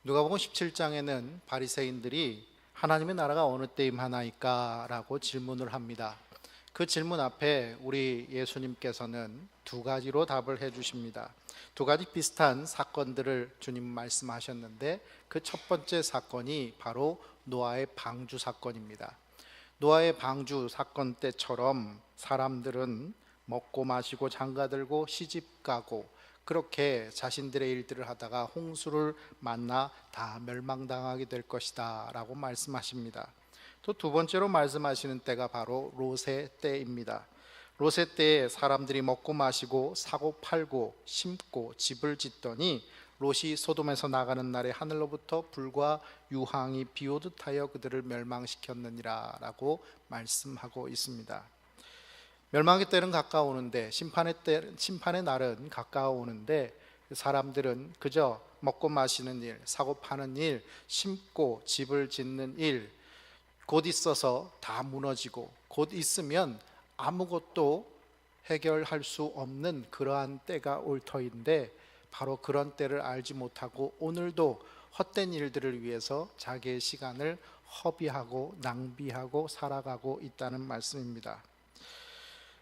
누가복음 17장에는 바리새인들이 하나님의 나라가 어느 때 임하나이까 라고 질문을 합니다. 그 질문 앞에 우리 예수님께서는 두 가지로 답을 해 주십니다. 두 가지 비슷한 사건들을 주님 말씀하셨는데 그 첫 번째 사건이 바로 노아의 방주 사건입니다. 노아의 방주 사건 때처럼 사람들은 먹고 마시고 장가들고 시집가고 그렇게 자신들의 일들을 하다가 홍수를 만나 다 멸망당하게 될 것이다 라고 말씀하십니다. 또 두 번째로 말씀하시는 때가 바로 롯의 때입니다. 롯의 때에 사람들이 먹고 마시고 사고 팔고 심고 집을 짓더니 롯이 소돔에서 나가는 날에 하늘로부터 불과 유황이 비오듯 하여 그들을 멸망시켰느니라 라고 말씀하고 있습니다. 멸망의 때는 가까우는데, 심판의 날은 가까우는데 사람들은 그저 먹고 마시는 일, 사고 파는 일, 심고 집을 짓는 일, 곧 있어서 다 무너지고 곧 있으면 아무것도 해결할 수 없는 그러한 때가 올 터인데, 바로 그런 때를 알지 못하고 오늘도 헛된 일들을 위해서 자기의 시간을 허비하고 낭비하고 살아가고 있다는 말씀입니다.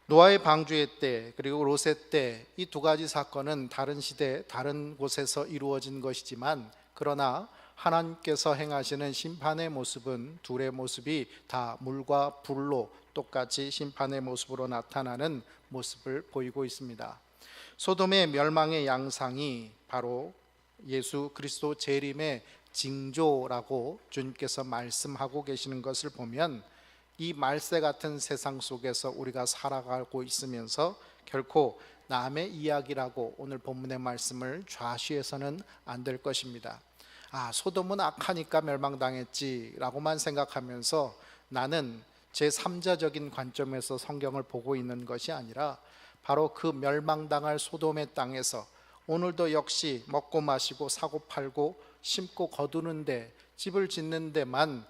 노아의 방주의 때 그리고 롯의 때, 이 두 가지 사건은 다른 시대 다른 곳에서 이루어진 것이지만, 그러나 하나님께서 행하시는 심판의 모습은 둘의 모습이 다 물과 불로 똑같이 심판의 모습으로 나타나는 모습을 보이고 있습니다. 소돔의 멸망의 양상이 바로 예수 그리스도 재림의 징조라고 주님께서 말씀하고 계시는 것을 보면, 이 말세 같은 세상 속에서 우리가 살아가고 있으면서 결코 남의 이야기라고 오늘 본문의 말씀을 좌시해서는 안 될 것입니다. 소돔은 악하니까 멸망당했지 라고만 생각하면서 나는 제3자적인 관점에서 성경을 보고 있는 것이 아니라, 바로 그 멸망당할 소돔의 땅에서 오늘도 역시 먹고 마시고 사고 팔고 심고 거두는데, 집을 짓는 데만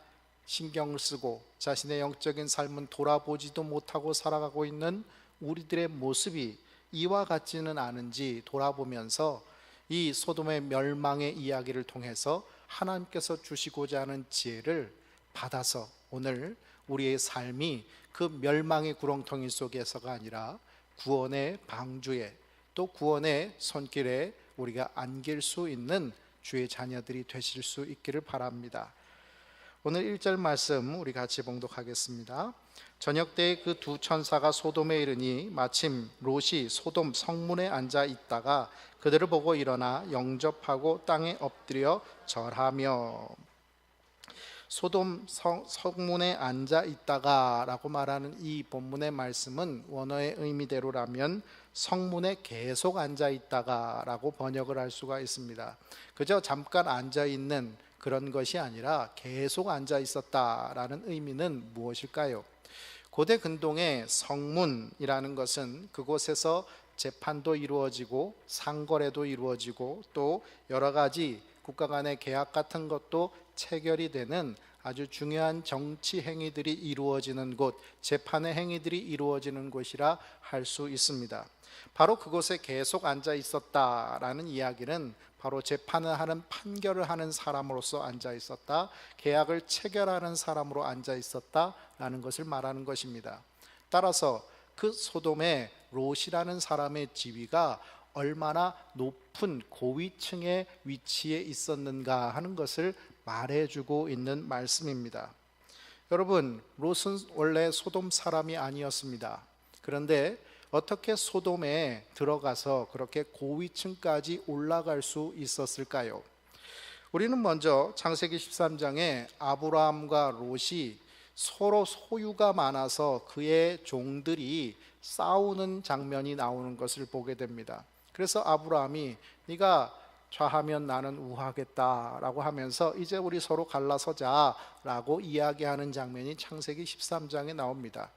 신경을 쓰고 자신의 영적인 삶은 돌아보지도 못하고 살아가고 있는 우리들의 모습이 이와 같지는 않은지 돌아보면서 이 소돔의 멸망의 이야기를 통해서 하나님께서 주시고자 하는 지혜를 받아서 오늘 우리의 삶이 그 멸망의 구렁텅이 속에서가 아니라 구원의 방주에, 또 구원의 손길에 우리가 안길 수 있는 주의 자녀들이 되실 수 있기를 바랍니다. 오늘 1절 말씀 우리 같이 봉독하겠습니다. 저녁 때에 그 두 천사가 소돔에 이르니 마침 롯이 소돔 성문에 앉아 있다가 그들을 보고 일어나 영접하고 땅에 엎드려 절하며. 소돔 성문에 앉아 있다가 라고 말하는 이 본문의 말씀은 원어의 의미대로라면 성문에 계속 앉아 있다가 라고 번역을 할 수가 있습니다. 그저 잠깐 앉아 있는 그런 것이 아니라 계속 앉아 있었다라는 의미는 무엇일까요? 고대 근동의 성문이라는 것은 그곳에서 재판도 이루어지고 상거래도 이루어지고 또 여러 가지 국가 간의 계약 같은 것도 체결이 되는 아주 중요한 정치 행위들이 이루어지는 곳, 재판의 행위들이 이루어지는 곳이라 할 수 있습니다. 바로 그곳에 계속 앉아 있었다라는 이야기는 바로 재판을 하는, 판결을 하는 사람으로서 앉아 있었다, 계약을 체결하는 사람으로 앉아 있었다라는 것을 말하는 것입니다. 따라서 그 소돔의 롯이라는 사람의 지위가 얼마나 높은 고위층의 위치에 있었는가 하는 것을 말해주고 있는 말씀입니다. 여러분, 롯은 원래 소돔 사람이 아니었습니다. 그런데 어떻게 소돔에 들어가서 그렇게 고위층까지 올라갈 수 있었을까요? 우리는 먼저 창세기 13장에 아브라함과 롯이 서로 소유가 많아서 그의 종들이 싸우는 장면이 나오는 것을 보게 됩니다. 그래서 아브라함이 네가 좌하면 나는 우하겠다라고 하면서 이제 우리 서로 갈라서자라고 이야기하는 장면이 창세기 13장에 나옵니다.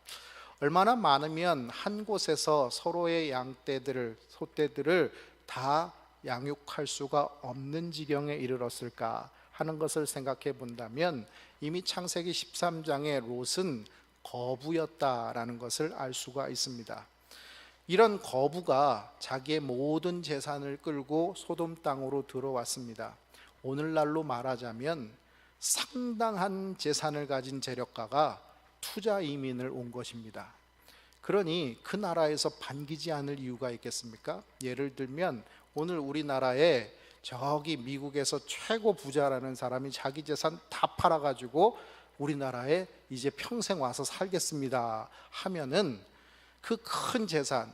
얼마나 많으면 한 곳에서 서로의 양떼들을, 소떼들을 다 양육할 수가 없는 지경에 이르렀을까 하는 것을 생각해 본다면, 이미 창세기 13장의 롯은 거부였다라는 것을 알 수가 있습니다. 이런 거부가 자기의 모든 재산을 끌고 소돔 땅으로 들어왔습니다. 오늘날로 말하자면 상당한 재산을 가진 재력가가 투자 이민을 온 것입니다. 그러니 그 나라에서 반기지 않을 이유가 있겠습니까? 예를 들면 오늘 우리나라에 저기 미국에서 최고 부자라는 사람이 자기 재산 다 팔아가지고 우리나라에 이제 평생 와서 살겠습니다 하면은 그 큰 재산,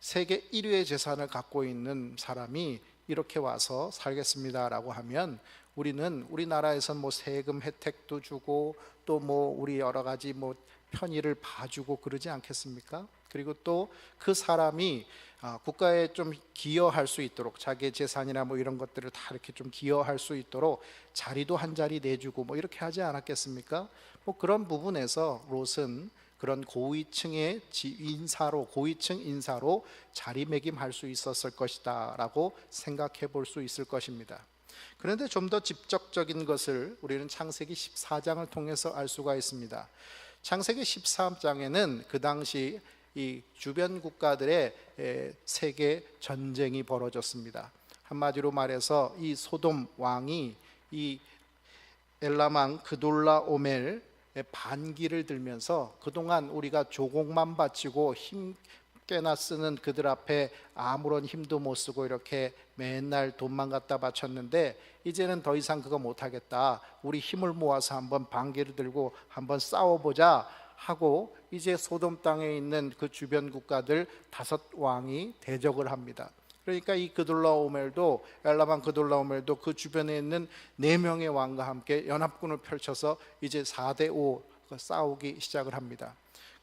세계 1위의 재산을 갖고 있는 사람이 이렇게 와서 살겠습니다라고 하면 우리는 우리나라에선 뭐 세금 혜택도 주고 또 뭐 우리 여러 가지 뭐 편의를 봐주고 그러지 않겠습니까? 그리고 또 그 사람이 국가에 좀 기여할 수 있도록 자기의 재산이나 뭐 이런 것들을 다 이렇게 좀 기여할 수 있도록 자리도 한 자리 내주고 뭐 이렇게 하지 않았겠습니까? 뭐 그런 부분에서 롯은 그런 고위층의 고위층 인사로 자리매김할 수 있었을 것이다 라고 생각해 볼 수 있을 것입니다. 그런데 좀 더 직접적인 것을 우리는 창세기 14장을 통해서 알 수가 있습니다. 창세기 13장에는 그 당시 이 주변 국가들의 세계 전쟁이 벌어졌습니다. 한마디로 말해서 이 소돔 왕이 이 엘라망 그돌라오멜 반기를 들면서 그동안 우리가 조공만 바치고 힘 꽤나 쓰는 그들 앞에 아무런 힘도 못 쓰고 이렇게 맨날 돈만 갖다 바쳤는데 이제는 더 이상 그거 못하겠다, 우리 힘을 모아서 한번 반기를 들고 한번 싸워보자 하고 이제 소돔 땅에 있는 그 주변 국가들 5왕이 대적을 합니다. 그러니까 이 그돌라오멜도 엘라만 그돌라오멜도 그 주변에 있는 4명의 왕과 함께 연합군을 펼쳐서 이제 4대5 싸우기 시작을 합니다.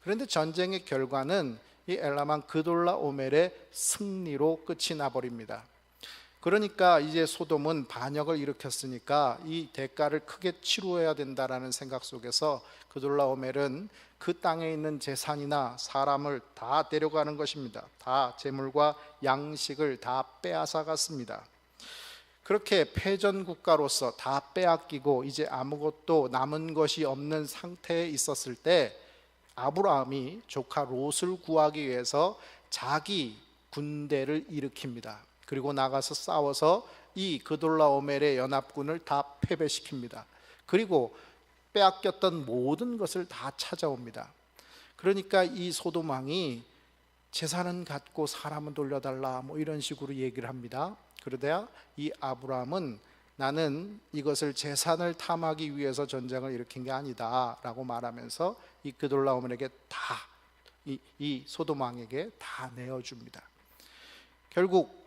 그런데 전쟁의 결과는 이 엘라만 그돌라오멜의 승리로 끝이 나버립니다. 그러니까 이제 소돔은 반역을 일으켰으니까 이 대가를 크게 치루어야 된다라는 생각 속에서 그돌라오멜은 그 땅에 있는 재산이나 사람을 다 데려가는 것입니다. 다 재물과 양식을 다 빼앗아 갔습니다. 그렇게 패전 국가로서 다 빼앗기고 이제 아무것도 남은 것이 없는 상태에 있었을 때 아브라함이 조카 롯을 구하기 위해서 자기 군대를 일으킵니다. 그리고 나가서 싸워서 이 그돌라오멜의 연합군을 다 패배시킵니다. 그리고 빼앗겼던 모든 것을 다 찾아옵니다. 그러니까 이 소돔 왕이 재산은 갖고 사람은 돌려달라 뭐 이런 식으로 얘기를 합니다. 그러다가 이 아브라함은 나는 이것을 재산을 탐하기 위해서 전쟁을 일으킨 게 아니다 라고 말하면서 이 그돌라오멜에게 다 이 소돔 왕에게 다 내어줍니다. 결국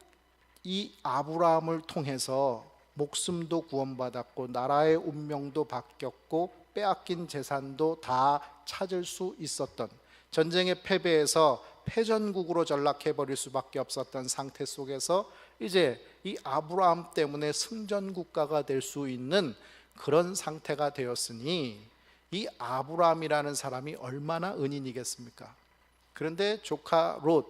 이 아브라함을 통해서 목숨도 구원받았고 나라의 운명도 바뀌었고 빼앗긴 재산도 다 찾을 수 있었던, 전쟁의 패배에서 패전국으로 전락해버릴 수밖에 없었던 상태 속에서 이제 이 아브라함 때문에 승전국가가 될 수 있는 그런 상태가 되었으니 이 아브라함이라는 사람이 얼마나 은인이겠습니까? 그런데 조카 롯,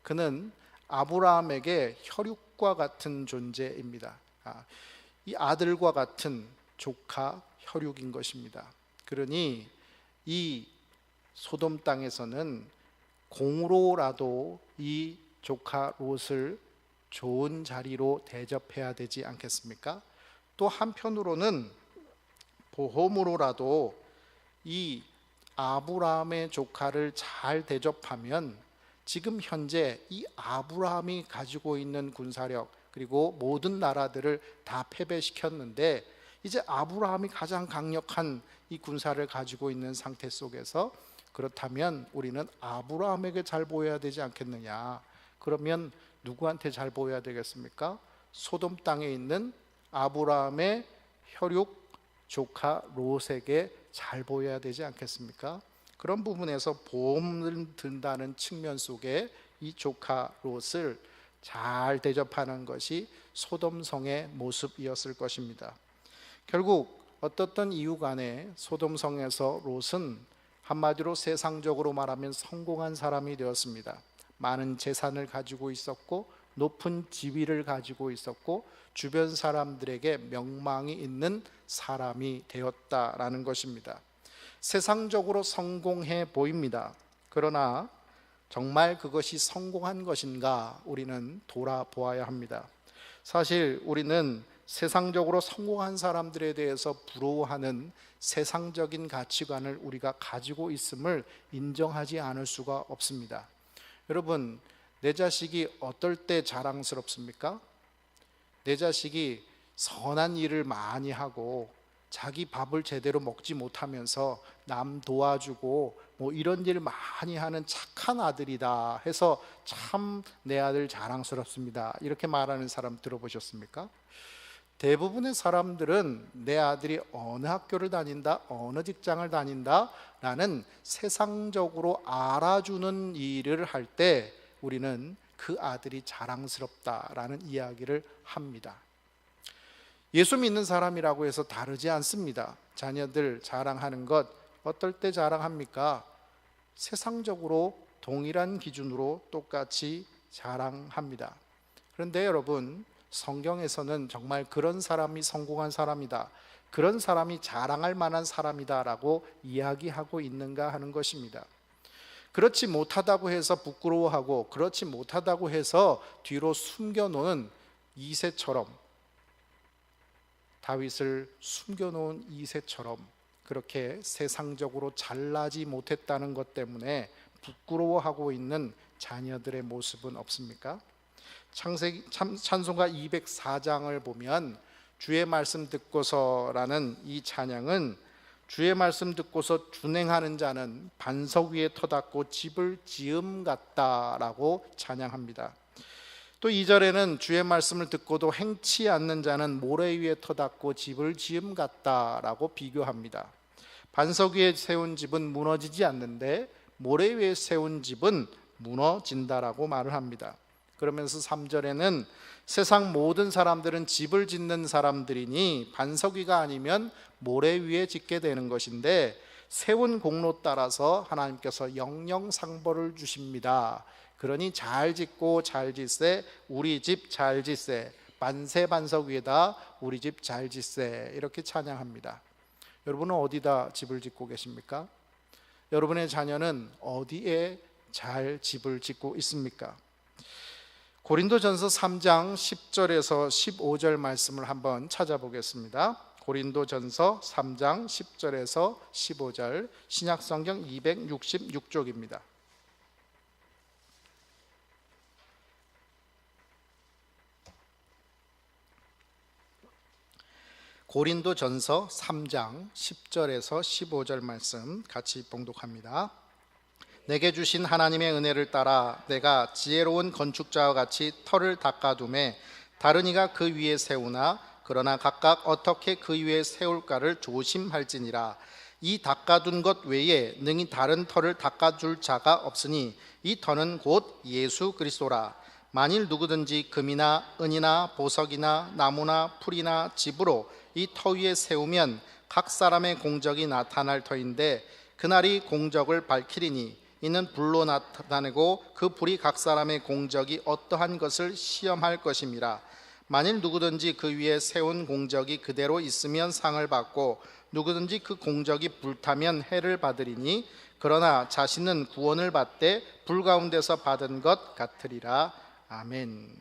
그는 아브라함에게 혈육과 같은 존재입니다. 이 아들과 같은 조카 혈육인 것입니다. 그러니 이 소돔 땅에서는 공으로라도 이 조카 롯을 좋은 자리로 대접해야 되지 않겠습니까? 또 한편으로는 보험으로라도 이 아브라함의 조카를 잘 대접하면 지금 현재 이 아브라함이 가지고 있는 군사력 그리고 모든 나라들을 다 패배시켰는데 이제 아브라함이 가장 강력한 이 군사를 가지고 있는 상태 속에서 그렇다면 우리는 아브라함에게 잘 보여야 되지 않겠느냐. 그러면 누구한테 잘 보여야 되겠습니까? 소돔 땅에 있는 아브라함의 혈육 조카 롯에게 잘 보여야 되지 않겠습니까? 그런 부분에서 보험을 든다는 측면 속에 이 조카 롯을 잘 대접하는 것이 소돔성의 모습이었을 것입니다. 결국 어떻든 이유 간에 소돔성에서 롯은 한마디로 세상적으로 말하면 성공한 사람이 되었습니다. 많은 재산을 가지고 있었고 높은 지위를 가지고 있었고 주변 사람들에게 명망이 있는 사람이 되었다라는 것입니다. 세상적으로 성공해 보입니다. 그러나 정말 그것이 성공한 것인가 우리는 돌아보아야 합니다. 사실 우리는 세상적으로 성공한 사람들에 대해서 부러워하는 세상적인 가치관을 우리가 가지고 있음을 인정하지 않을 수가 없습니다. 여러분, 내 자식이 어떨 때 자랑스럽습니까? 내 자식이 선한 일을 많이 하고 자기 밥을 제대로 먹지 못하면서 남 도와주고 뭐 이런 일 많이 하는 착한 아들이다 해서 참 내 아들 자랑스럽습니다, 이렇게 말하는 사람 들어보셨습니까? 대부분의 사람들은 내 아들이 어느 학교를 다닌다, 어느 직장을 다닌다 라는 세상적으로 알아주는 일을 할 때 우리는 그 아들이 자랑스럽다라는 이야기를 합니다. 예수 믿는 사람이라고 해서 다르지 않습니다. 자녀들 자랑하는 것 어떨 때 자랑합니까? 세상적으로 동일한 기준으로 똑같이 자랑합니다. 그런데 여러분, 성경에서는 정말 그런 사람이 성공한 사람이다, 그런 사람이 자랑할 만한 사람이다 라고 이야기하고 있는가 하는 것입니다. 그렇지 못하다고 해서 부끄러워하고 그렇지 못하다고 해서 뒤로 숨겨놓은 이새처럼, 다윗을 숨겨놓은 이새처럼 그렇게 세상적으로 잘나지 못했다는 것 때문에 부끄러워하고 있는 자녀들의 모습은 없습니까? 찬송가 204장을 보면 주의 말씀 듣고서라는 이 찬양은 주의 말씀 듣고서 준행하는 자는 반석 위에 터닫고 집을 지음 같다라고 찬양합니다. 또 2절에는 주의 말씀을 듣고도 행치 않는 자는 모래 위에 터닫고 집을 지음 같다라고 비교합니다. 반석 위에 세운 집은 무너지지 않는데 모래 위에 세운 집은 무너진다라고 말을 합니다. 그러면서 3절에는 세상 모든 사람들은 집을 짓는 사람들이니 반석 위가 아니면 모래 위에 짓게 되는 것인데 세운 공로 따라서 하나님께서 영영상보를 주십니다. 그러니 잘 짓고 잘 짓세, 우리 집 잘 짓세, 만세 반석 위에다 우리 집 잘 짓세, 이렇게 찬양합니다. 여러분은 어디다 집을 짓고 계십니까? 여러분의 자녀는 어디에 잘 집을 짓고 있습니까? 고린도전서 3장 10절에서 15절 말씀을 한번 찾아보겠습니다. 고린도전서 3장 10절에서 15절, 신약성경 266쪽입니다. 고린도전서 3장 10절에서 15절 말씀 같이 봉독합니다. 내게 주신 하나님의 은혜를 따라 내가 지혜로운 건축자와 같이 터를 닦아둠에 다른 이가 그 위에 세우나 그러나 각각 어떻게 그 위에 세울까를 조심할지니라. 이 닦아둔 것 외에 능히 다른 터를 닦아줄 자가 없으니 이 터는 곧 예수 그리스도라. 만일 누구든지 금이나 은이나 보석이나 나무나 풀이나 집으로 이 터 위에 세우면 각 사람의 공적이 나타날 터인데 그날이 공적을 밝히리니 이는 불로 나타내고 그 불이 각 사람의 공적이 어떠한 것을 시험할 것임이라. 만일 누구든지 그 위에 세운 공적이 그대로 있으면 상을 받고 누구든지 그 공적이 불타면 해를 받으리니 그러나 자신은 구원을 받되 불 가운데서 받은 것 같으리라. 아멘.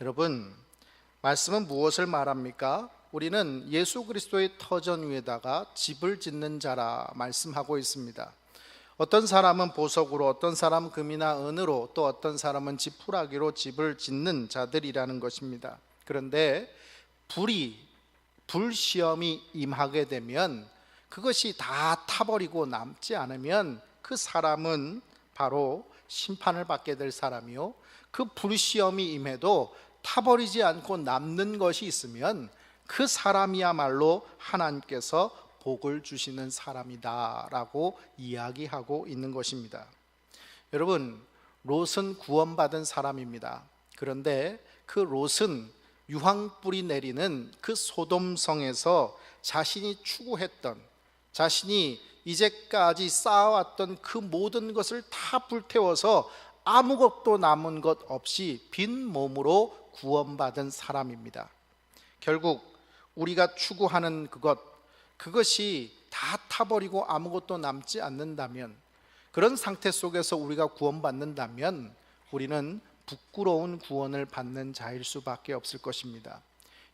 여러분, 말씀은 무엇을 말합니까? 우리는 예수 그리스도의 터전 위에다가 집을 짓는 자라 말씀하고 있습니다. 어떤 사람은 보석으로, 어떤 사람은 금이나 은으로, 또 어떤 사람은 지푸라기로 집을 짓는 자들이라는 것입니다. 그런데 불시험이 임하게 되면 그것이 다 타버리고 남지 않으면 그 사람은 바로 심판을 받게 될 사람이요, 그 불시험이 임해도 타버리지 않고 남는 것이 있으면 그 사람이야말로 하나님께서 복을 주시는 사람이다 라고 이야기하고 있는 것입니다. 여러분, 롯은 구원받은 사람입니다. 그런데 그 롯은 유황불이 내리는 그 소돔성에서 자신이 추구했던, 자신이 이제까지 쌓아왔던 그 모든 것을 다 불태워서 아무것도 남은 것 없이 빈 몸으로 구원받은 사람입니다. 결국 우리가 추구하는 그것이 다 타버리고 아무것도 남지 않는다면, 그런 상태 속에서 우리가 구원받는다면 우리는 부끄러운 구원을 받는 자일 수밖에 없을 것입니다.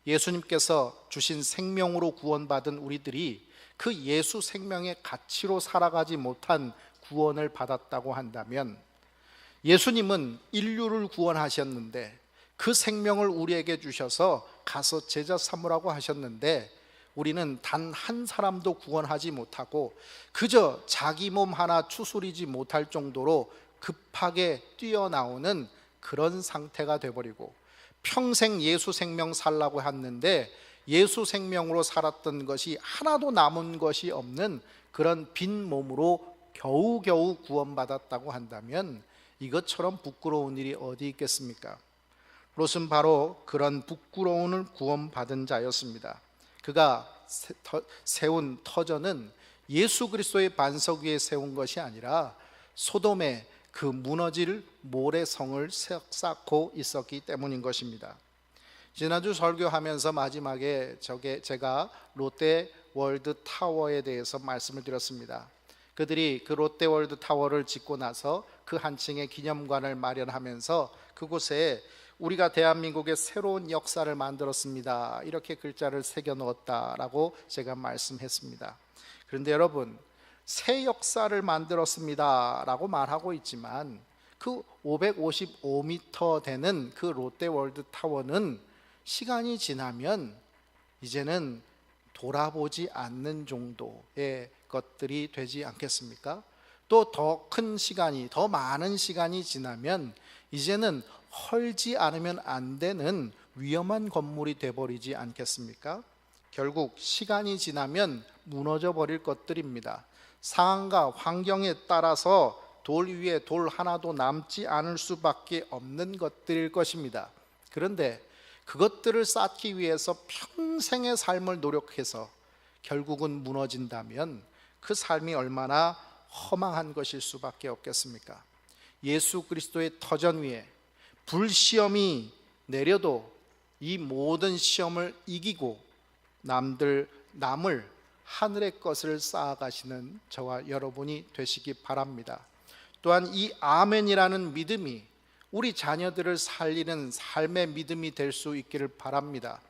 예수님께서 주신 생명으로 구원받은 우리들이 그 예수 생명의 가치로 살아가지 못한 구원을 받았다고 한다면, 예수님은 인류를 구원하셨는데 그 생명을 우리에게 주셔서 가서 제자 삼으라고 하셨는데, 우리는 단 한 사람도 구원하지 못하고 그저 자기 몸 하나 추스리지 못할 정도로 급하게 뛰어나오는 그런 상태가 돼버리고, 평생 예수 생명 살라고 했는데 예수 생명으로 살았던 것이 하나도 남은 것이 없는 그런 빈 몸으로 겨우겨우 구원받았다고 한다면, 이것처럼 부끄러운 일이 어디 있겠습니까? 롯은 바로 그런 부끄러움을 구원받은 자였습니다. 그가 세운 터전은 예수 그리스도의 반석 위에 세운 것이 아니라 소돔의 그 무너질 모래성을 쌓고 있었기 때문인 것입니다. 지난주 설교하면서 마지막에 제가 롯데월드 타워에 대해서 말씀을 드렸습니다. 그들이 그 롯데월드 타워를 짓고 나서 그 한층의 기념관을 마련하면서 그곳에 우리가 대한민국의 새로운 역사를 만들었습니다, 이렇게 글자를 새겨 넣었다라고 제가 말씀했습니다. 그런데 여러분, 새 역사를 만들었습니다 라고 말하고 있지만 그 555m 되는 그 롯데월드 타워는 시간이 지나면 이제는 돌아보지 않는 정도의 것들이 되지 않겠습니까? 또 더 큰 시간이, 더 많은 시간이 지나면 이제는 헐지 않으면 안 되는 위험한 건물이 돼버리지 않겠습니까? 결국 시간이 지나면 무너져 버릴 것들입니다. 상황과 환경에 따라서 돌 위에 돌 하나도 남지 않을 수밖에 없는 것들일 것입니다. 그런데 그것들을 쌓기 위해서 평생의 삶을 노력해서 결국은 무너진다면 그 삶이 얼마나 허망한 것일 수밖에 없겠습니까? 예수 그리스도의 터전 위에 불시험이 내려도 이 모든 시험을 이기고 남을 하늘의 것을 쌓아가시는 저와 여러분이 되시기 바랍니다. 또한 이 아멘이라는 믿음이 우리 자녀들을 살리는 삶의 믿음이 될 수 있기를 바랍니다.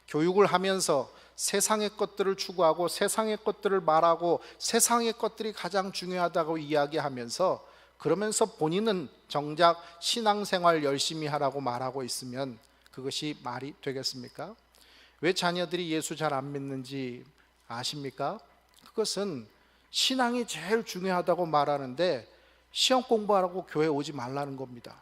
교육을 하면서 세상의 것들을 추구하고 세상의 것들을 말하고 세상의 것들이 가장 중요하다고 이야기하면서, 그러면서 본인은 정작 신앙생활 열심히 하라고 말하고 있으면 그것이 말이 되겠습니까? 왜 자녀들이 예수 잘 안 믿는지 아십니까? 그것은 신앙이 제일 중요하다고 말하는데 시험 공부하라고 교회 오지 말라는 겁니다.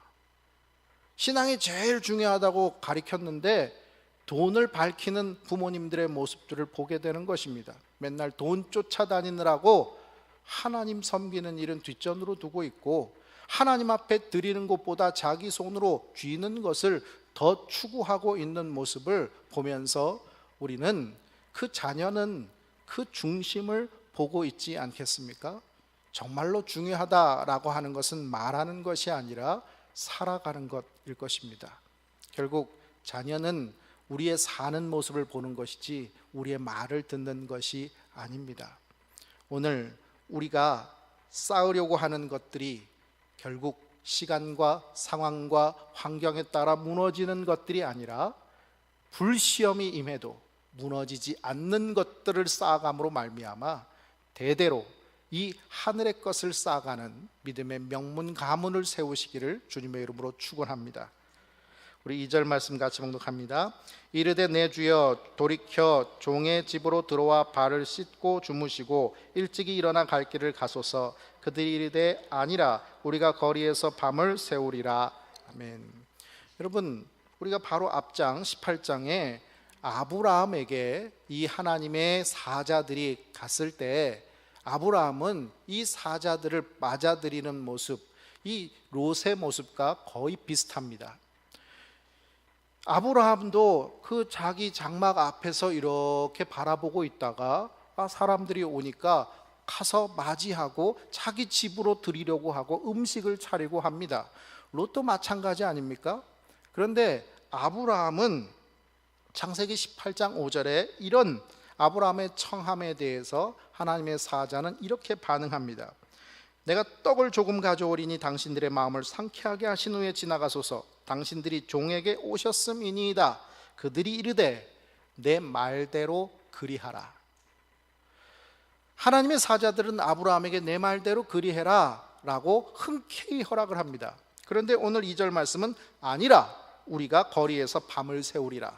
신앙이 제일 중요하다고 가르쳤는데 돈을 밝히는 부모님들의 모습들을 보게 되는 것입니다. 맨날 돈 쫓아다니느라고 하나님 섬기는 일은 뒷전으로 두고 있고, 하나님 앞에 드리는 것보다 자기 손으로 쥐는 것을 더 추구하고 있는 모습을 보면서 우리는 그 자녀는 그 중심을 보고 있지 않겠습니까? 정말로 중요하다라고 하는 것은 말하는 것이 아니라 살아가는 것일 것입니다. 결국 자녀는 우리의 사는 모습을 보는 것이지 우리의 말을 듣는 것이 아닙니다. 오늘 우리가 쌓으려고 하는 것들이 결국 시간과 상황과 환경에 따라 무너지는 것들이 아니라 불시험이 임해도 무너지지 않는 것들을 쌓아감으로 말미암아 대대로 이 하늘의 것을 쌓아가는 믿음의 명문 가문을 세우시기를 주님의 이름으로 축원합니다. 우리 2절 말씀 같이 봉독합니다. 이르되 내 주여 돌이켜 종의 집으로 들어와 발을 씻고 주무시고 일찍이 일어나 갈 길을 가소서. 그들이 이르되 아니라 우리가 거리에서 밤을 새우리라. 아멘. 여러분, 우리가 바로 앞장 18장에 아브라함에게 이 하나님의 사자들이 갔을 때 아브라함은 이 사자들을 맞아들이는 모습, 이 롯의 모습과 거의 비슷합니다. 아브라함도 그 자기 장막 앞에서 이렇게 바라보고 있다가 사람들이 오니까 가서 맞이하고 자기 집으로 들이려고 하고 음식을 차리고 합니다. 롯도 마찬가지 아닙니까? 그런데 아브라함은 창세기 18장 5절에 이런 아브라함의 청함에 대해서 하나님의 사자는 이렇게 반응합니다. 내가 떡을 조금 가져오리니 당신들의 마음을 상쾌하게 하신 후에 지나가소서. 당신들이 종에게 오셨음이니이다. 그들이 이르되 내 말대로 그리하라. 하나님의 사자들은 아브라함에게 내 말대로 그리해라 라고 흔쾌히 허락을 합니다. 그런데 오늘 2절 말씀은 아니라 우리가 거리에서 밤을 새우리라.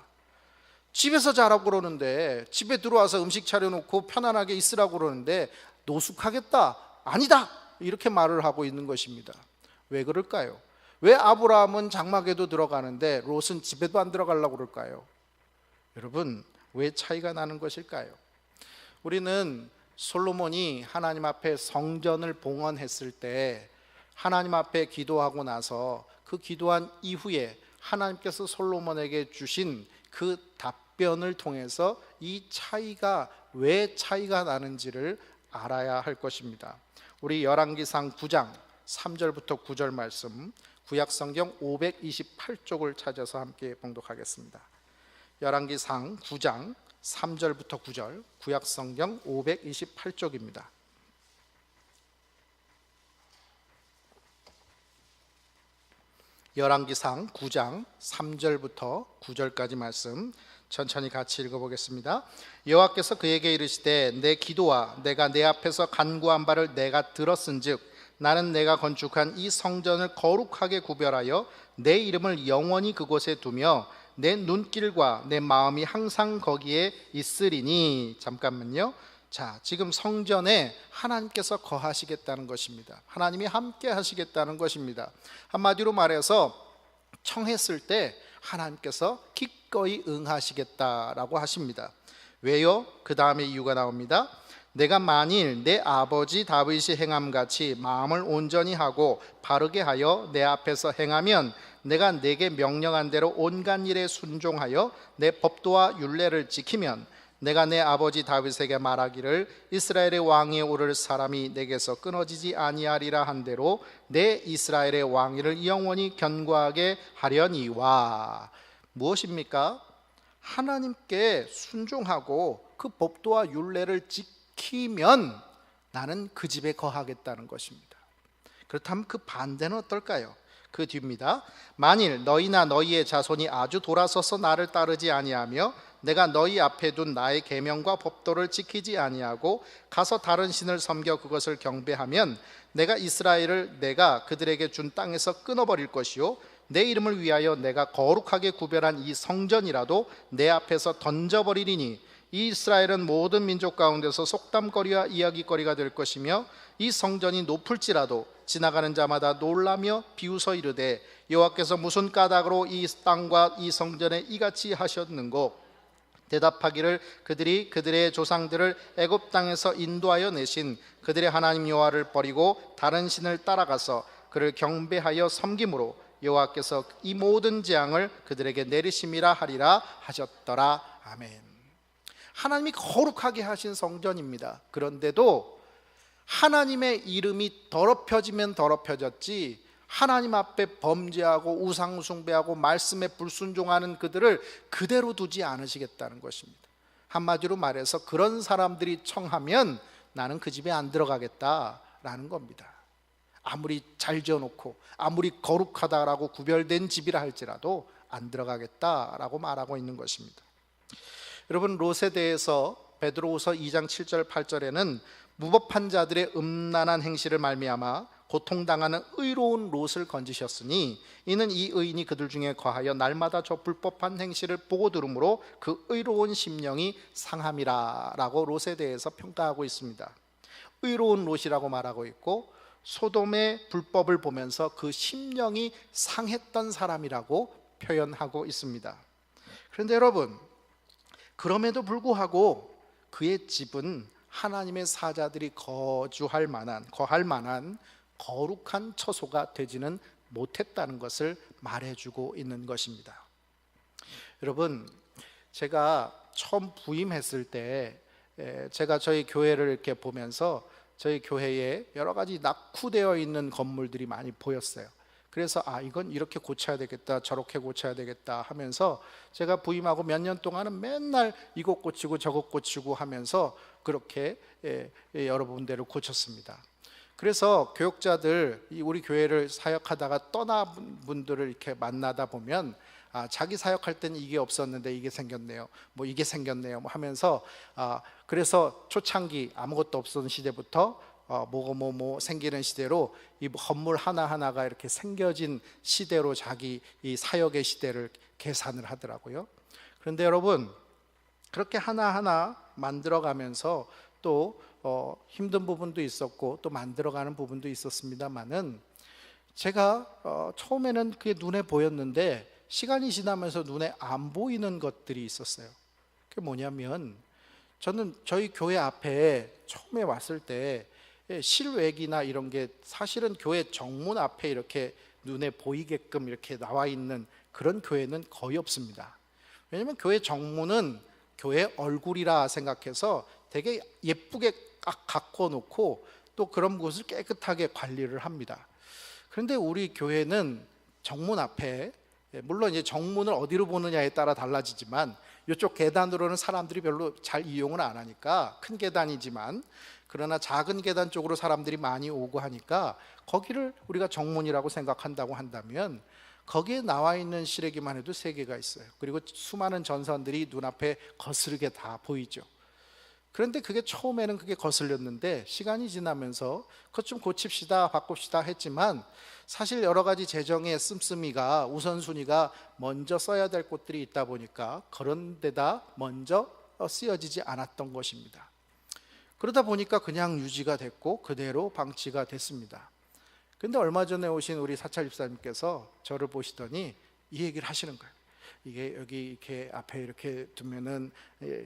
집에서 자라고 그러는데, 집에 들어와서 음식 차려놓고 편안하게 있으라고 그러는데 노숙하겠다, 아니다, 이렇게 말을 하고 있는 것입니다. 왜 그럴까요? 왜 아브라함은 장막에도 들어가는데 롯은 집에도 안 들어가려고 그럴까요? 여러분, 왜 차이가 나는 것일까요? 우리는 솔로몬이 하나님 앞에 성전을 봉헌했을 때 하나님 앞에 기도하고 나서 그 기도한 이후에 하나님께서 솔로몬에게 주신 그 답변을 통해서 이 차이가 왜 차이가 나는지를 알아야 할 것입니다. 우리 열왕기상 9장 3절부터 9절 말씀, 구약성경 528쪽을 찾아서 함께 봉독하겠습니다. 열왕기상 9장 3절부터 9절, 구약성경 528쪽입니다. 열왕기상 9장 3절부터 9절까지 말씀 천천히 같이 읽어보겠습니다. 여호와께서 그에게 이르시되 내 기도와 내가 내 앞에서 간구한 바를 내가 들었은즉 나는 내가 건축한 이 성전을 거룩하게 구별하여 내 이름을 영원히 그곳에 두며 내 눈길과 내 마음이 항상 거기에 있으리니. 잠깐만요. 자, 지금 성전에 하나님께서 거하시겠다는 것입니다. 하나님이 함께 하시겠다는 것입니다. 한마디로 말해서 청했을 때 하나님께서 기꺼이 응하시겠다라고 하십니다. 왜요? 그 다음에 이유가 나옵니다. 내가 만일 내 아버지 다윗이 행함같이 마음을 온전히 하고 바르게 하여 내 앞에서 행하면 내가 내게 명령한 대로 온갖 일에 순종하여 내 법도와 율례를 지키면 내가 내 아버지 다윗에게 말하기를 이스라엘의 왕위에 오를 사람이 내게서 끊어지지 아니하리라 한 대로 내 이스라엘의 왕위를 영원히 견고하게 하려니와. 무엇입니까? 하나님께 순종하고 그 법도와 율례를 지키면 나는 그 집에 거하겠다는 것입니다. 그렇다면 그 반대는 어떨까요? 그 뒤입니다. 만일 너희나 너희의 자손이 아주 돌아서서 나를 따르지 아니하며 내가 너희 앞에 둔 나의 계명과 법도를 지키지 아니하고 가서 다른 신을 섬겨 그것을 경배하면 내가 이스라엘을 내가 그들에게 준 땅에서 끊어버릴 것이요 내 이름을 위하여 내가 거룩하게 구별한 이 성전이라도 내 앞에서 던져버리리니 이 이스라엘은 모든 민족 가운데서 속담거리와 이야기거리가 될 것이며 이 성전이 높을지라도 지나가는 자마다 놀라며 비웃어 이르되 여호와께서 무슨 까닭으로 이 땅과 이 성전에 이같이 하셨는고. 대답하기를 그들이 그들의 조상들을 애굽 땅에서 인도하여 내신 그들의 하나님 여호와를 버리고 다른 신을 따라가서 그를 경배하여 섬김으로 여호와께서 이 모든 재앙을 그들에게 내리심이라 하리라 하셨더라. 아멘. 하나님이 거룩하게 하신 성전입니다. 그런데도 하나님의 이름이 더럽혀지면 더럽혀졌지 하나님 앞에 범죄하고 우상 숭배하고 말씀에 불순종하는 그들을 그대로 두지 않으시겠다는 것입니다. 한마디로 말해서 그런 사람들이 청하면 나는 그 집에 안 들어가겠다라는 겁니다. 아무리 잘 지어놓고 아무리 거룩하다라고 구별된 집이라 할지라도 안 들어가겠다라고 말하고 있는 것입니다. 여러분, 롯에 대해서 베드로후서 2장 7절 8절에는 무법한 자들의 음란한 행실을 말미암아 고통당하는 의로운 롯을 건지셨으니 이는 이 의인이 그들 중에 거하여 날마다 저 불법한 행실을 보고 들으므로 그 의로운 심령이 상함이라 라고 롯에 대해서 평가하고 있습니다. 의로운 롯이라고 말하고 있고 소돔의 불법을 보면서 그 심령이 상했던 사람이라고 표현하고 있습니다. 그런데 여러분, 그럼에도 불구하고 그의 집은 하나님의 사자들이 거할 만한 거룩한 처소가 되지는 못했다는 것을 말해주고 있는 것입니다. 여러분, 제가 처음 부임했을 때 제가 저희 교회를 이렇게 보면서 저희 교회에 여러 가지 낙후되어 있는 건물들이 많이 보였어요. 그래서 이건 이렇게 고쳐야 되겠다, 저렇게 고쳐야 되겠다 하면서 제가 부임하고 몇 년 동안은 맨날 이것 고치고 저것 고치고 하면서 그렇게 여러 군데를 고쳤습니다. 그래서 교역자들, 우리 교회를 사역하다가 떠난 분들을 이렇게 만나다 보면 자기 사역할 때는 이게 없었는데 이게 생겼네요. 뭐 이게 생겼네요. 뭐 하면서 그래서 초창기 아무것도 없었던 시대부터 뭐 생기는 시대로 이 건물 하나하나가 이렇게 생겨진 시대로 자기 이 사역의 시대를 계산을 하더라고요. 그런데 여러분, 그렇게 하나하나 만들어가면서 또 힘든 부분도 있었고 또 만들어가는 부분도 있었습니다만은, 제가 처음에는 그게 눈에 보였는데 시간이 지나면서 눈에 안 보이는 것들이 있었어요. 그게 뭐냐면, 저는 저희 교회 앞에 처음에 왔을 때 실외기나 이런 게 사실은 교회 정문 앞에 이렇게 눈에 보이게끔 이렇게 나와 있는 그런 교회는 거의 없습니다. 왜냐하면 교회 정문은 교회 얼굴이라 생각해서 되게 예쁘게 가꿔 놓고 또 그런 곳을 깨끗하게 관리를 합니다. 그런데 우리 교회는 정문 앞에, 물론 이제 정문을 어디로 보느냐에 따라 달라지지만 이쪽 계단으로는 사람들이 별로 잘 이용을 안 하니까, 큰 계단이지만 그러나 작은 계단 쪽으로 사람들이 많이 오고 하니까 거기를 우리가 정문이라고 생각한다고 한다면, 거기에 나와 있는 실외기만 해도 3개가 있어요. 그리고 수많은 전선들이 눈앞에 거스르게 다 보이죠. 그런데 그게 처음에는 그게 거슬렸는데 시간이 지나면서 그것 좀 고칩시다, 바꿉시다 했지만, 사실 여러 가지 재정의 씀씀이가, 우선순위가 먼저 써야 될 곳들이 있다 보니까 그런 데다 먼저 쓰여지지 않았던 것입니다. 그러다 보니까 그냥 유지가 됐고 그대로 방치가 됐습니다. 근데 얼마 전에 오신 우리 사찰 집사님께서 저를 보시더니 이 얘기를 하시는 거예요. 이게 여기 이렇게 앞에 이렇게 두면은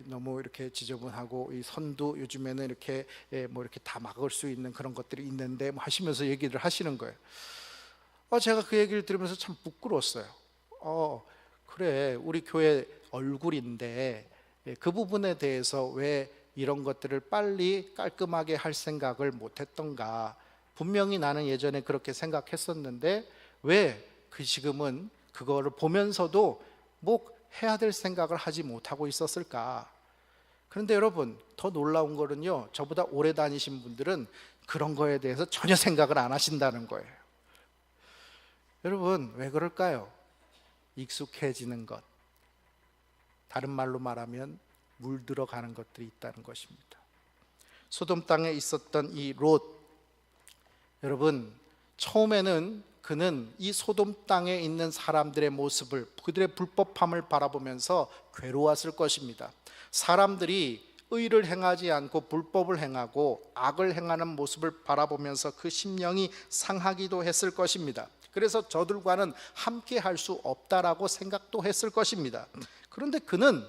너무 이렇게 지저분하고, 이 선도 요즘에는 이렇게 뭐 이렇게 다 막을 수 있는 그런 것들이 있는데 뭐 하시면서 얘기를 하시는 거예요. 제가 그 얘기를 들으면서 참 부끄러웠어요. 그래, 우리 교회 얼굴인데 그 부분에 대해서 왜 이런 것들을 빨리 깔끔하게 할 생각을 못했던가. 분명히 나는 예전에 그렇게 생각했었는데 왜 지금은 그거를 보면서도 뭐 해야 될 생각을 하지 못하고 있었을까. 그런데 여러분, 더 놀라운 거는요, 저보다 오래 다니신 분들은 그런 거에 대해서 전혀 생각을 안 하신다는 거예요. 여러분, 왜 그럴까요? 익숙해지는 것, 다른 말로 말하면 물들어가는 것들이 있다는 것입니다. 소돔 땅에 있었던 이 롯, 여러분, 처음에는 그는 이 소돔 땅에 있는 사람들의 모습을, 그들의 불법함을 바라보면서 괴로웠을 것입니다. 사람들이 의를 행하지 않고 불법을 행하고 악을 행하는 모습을 바라보면서 그 심령이 상하기도 했을 것입니다. 그래서 저들과는 함께 할 수 없다라고 생각도 했을 것입니다. 그런데 그는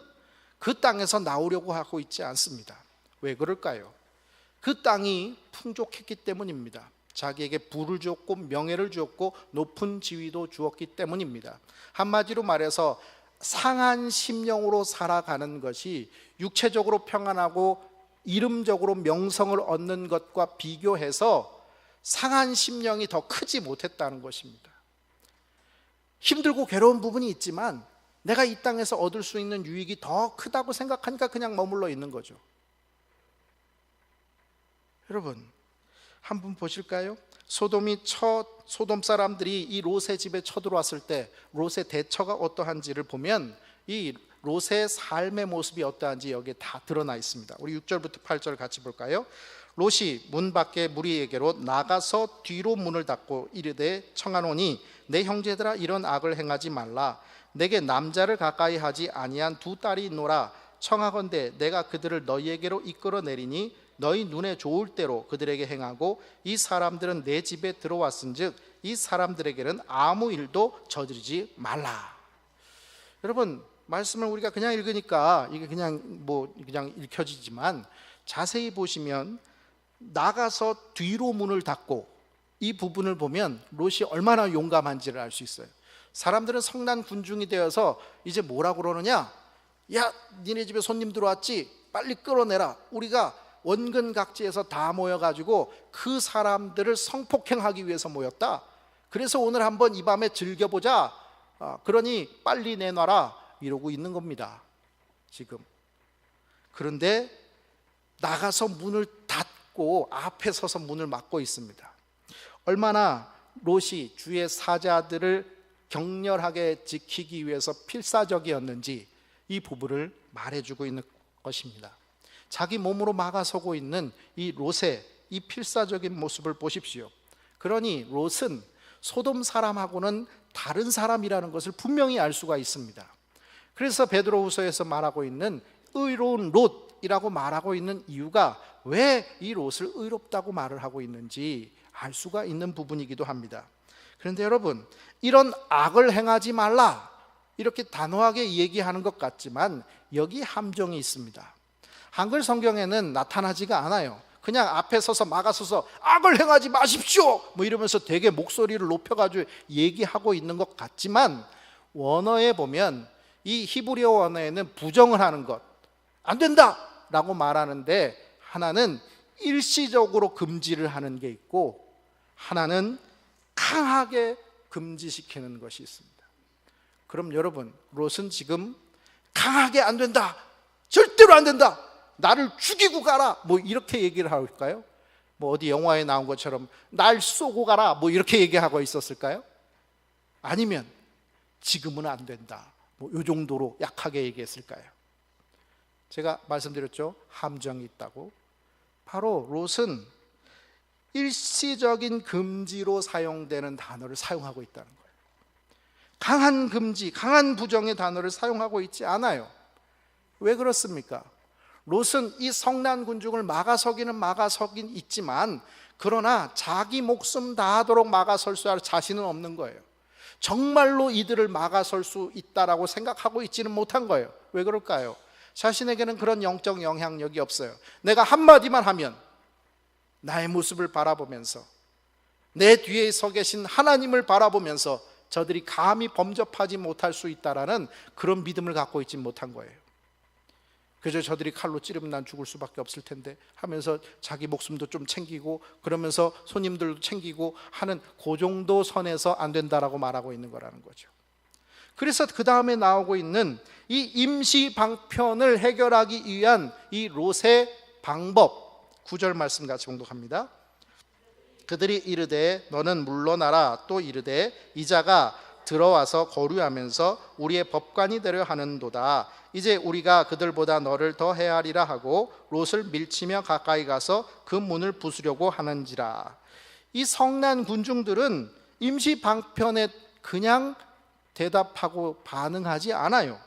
그 땅에서 나오려고 하고 있지 않습니다. 왜 그럴까요? 그 땅이 풍족했기 때문입니다. 자기에게 부를 주었고 명예를 주었고 높은 지위도 주었기 때문입니다. 한마디로 말해서 상한 심령으로 살아가는 것이 육체적으로 평안하고 이름적으로 명성을 얻는 것과 비교해서 상한 심령이 더 크지 못했다는 것입니다. 힘들고 괴로운 부분이 있지만 내가 이 땅에서 얻을 수 있는 유익이 더 크다고 생각하니까 그냥 머물러 있는 거죠. 여러분, 한번 보실까요? 소돔 사람들이 이 롯의 집에 쳐들어왔을 때 롯의 대처가 어떠한지를 보면 이 롯의 삶의 모습이 어떠한지 여기에 다 드러나 있습니다. 우리 6절부터 8절 같이 볼까요? 롯이 문 밖에 무리에게로 나가서 뒤로 문을 닫고 이르되 청하노니 내 형제들아, 이런 악을 행하지 말라. 내게 남자를 가까이 하지 아니한 2 딸이 있노라. 청하건대 내가 그들을 너희에게로 이끌어 내리니 너희 눈에 좋을 대로 그들에게 행하고 이 사람들은 내 집에 들어왔은즉 이 사람들에게는 아무 일도 저지르지 말라. 여러분, 말씀을 우리가 그냥 읽으니까 이게 그냥 읽혀지지만 자세히 보시면 나가서 뒤로 문을 닫고 이 부분을 보면 롯이 얼마나 용감한지를 알 수 있어요. 사람들은 성난 군중이 되어서 이제 뭐라고 그러느냐? 야, 니네 집에 손님 들어왔지? 빨리 끌어내라. 우리가 원근각지에서 다 모여가지고 그 사람들을 성폭행하기 위해서 모였다. 그래서 오늘 한번 이 밤에 즐겨보자. 그러니 빨리 내놔라. 이러고 있는 겁니다, 지금. 그런데 나가서 문을 닫고 앞에 서서 문을 막고 있습니다. 얼마나 롯이 주의 사자들을 격렬하게 지키기 위해서 필사적이었는지 이 부부를 말해주고 있는 것입니다. 자기 몸으로 막아서고 있는 이 롯의 이 필사적인 모습을 보십시오. 그러니 롯은 소돔 사람하고는 다른 사람이라는 것을 분명히 알 수가 있습니다. 그래서 베드로후서에서 말하고 있는 의로운 롯이라고 말하고 있는 이유가 왜 이 롯을 의롭다고 말을 하고 있는지 알 수가 있는 부분이기도 합니다. 그런데 여러분, 이런 악을 행하지 말라 이렇게 단호하게 얘기하는 것 같지만 여기 함정이 있습니다. 한글 성경에는 나타나지가 않아요. 그냥 앞에 서서 막아서서 악을 행하지 마십시오 뭐 이러면서 되게 목소리를 높여가지고 얘기하고 있는 것 같지만 원어에 보면 이 히브리어 원어에는 부정을 하는 것, 안 된다 라고 말하는데 하나는 일시적으로 금지를 하는 게 있고 하나는 강하게 금지시키는 것이 있습니다. 그럼 여러분, 롯은 지금 강하게 안 된다, 절대로 안 된다, 나를 죽이고 가라 뭐 이렇게 얘기를 할까요? 뭐 어디 영화에 나온 것처럼 날 쏘고 가라 뭐 이렇게 얘기하고 있었을까요? 아니면 지금은 안 된다 뭐 이 정도로 약하게 얘기했을까요? 제가 말씀드렸죠, 함정이 있다고. 바로 롯은 일시적인 금지로 사용되는 단어를 사용하고 있다는 거예요. 강한 금지, 강한 부정의 단어를 사용하고 있지 않아요. 왜 그렇습니까? 롯은 이 성난 군중을 막아서기는 막아서긴 있지만 그러나 자기 목숨 다하도록 막아설 수 있는 자신은 없는 거예요. 정말로 이들을 막아설 수 있다라고 생각하고 있지는 못한 거예요. 왜 그럴까요? 자신에게는 그런 영적 영향력이 없어요. 내가 한마디만 하면 나의 모습을 바라보면서 내 뒤에 서 계신 하나님을 바라보면서 저들이 감히 범접하지 못할 수 있다라는 그런 믿음을 갖고 있지 못한 거예요. 그저 저들이 칼로 찌르면 난 죽을 수밖에 없을 텐데 하면서 자기 목숨도 좀 챙기고 그러면서 손님들도 챙기고 하는 그 정도 선에서 안 된다라고 말하고 있는 거라는 거죠. 그래서 그 다음에 나오고 있는 이 임시 방편을 해결하기 위한 이 롯의 방법, 9절 말씀 같이 봉독합니다. 그들이 이르되 너는 물러나라. 또 이르되 이자가 들어와서 거류하면서 우리의 법관이 되려 하는도다. 이제 우리가 그들보다 너를 더 헤아리라 하고 롯을 밀치며 가까이 가서 그 문을 부수려고 하는지라. 이 성난 군중들은 임시 방편에 그냥 대답하고 반응하지 않아요.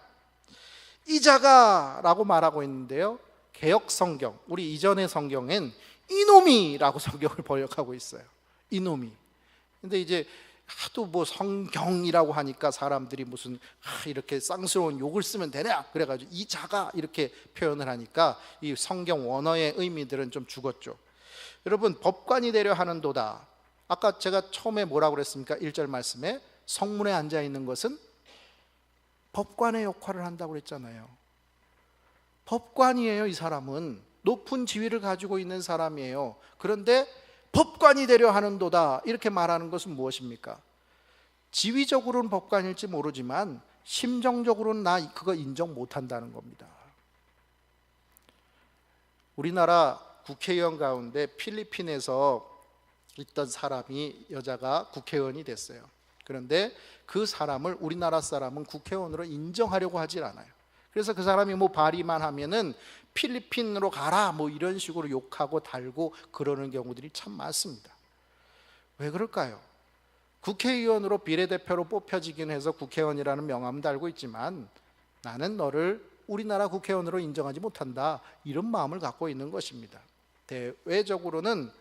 이자가 라고 말하고 있는데요, 개역 성경, 우리 이전의 성경엔 이놈이라고 성경을 번역하고 있어요. 이놈이. 근데 이제 하도 뭐 성경이라고 하니까 사람들이 무슨 이렇게 쌍스러운 욕을 쓰면 되냐 그래가지고 이자가 이렇게 표현을 하니까 이 성경 원어의 의미들은 좀 죽었죠. 여러분, 법관이 되려 하는도다. 아까 제가 처음에 뭐라고 그랬습니까? 1절 말씀에 성문에 앉아 있는 것은 법관의 역할을 한다고 그랬잖아요. 법관이에요. 이 사람은 높은 지위를 가지고 있는 사람이에요. 그런데 법관이 되려 하는도다 이렇게 말하는 것은 무엇입니까? 지위적으로는 법관일지 모르지만 심정적으로는 나 그거 인정 못한다는 겁니다. 우리나라 국회의원 가운데 필리핀에서 있던 사람이, 여자가 국회의원이 됐어요. 그런데 그 사람을 우리나라 사람은 국회의원으로 인정하려고 하질 않아요. 그래서 그 사람이 뭐 발의만 하면은 필리핀으로 가라 뭐 이런 식으로 욕하고 달고 그러는 경우들이 참 많습니다. 왜 그럴까요? 국회의원으로 비례대표로 뽑혀지긴 해서 국회의원이라는 명함을 달고 있지만 나는 너를 우리나라 국회의원으로 인정하지 못한다, 이런 마음을 갖고 있는 것입니다. 대외적으로는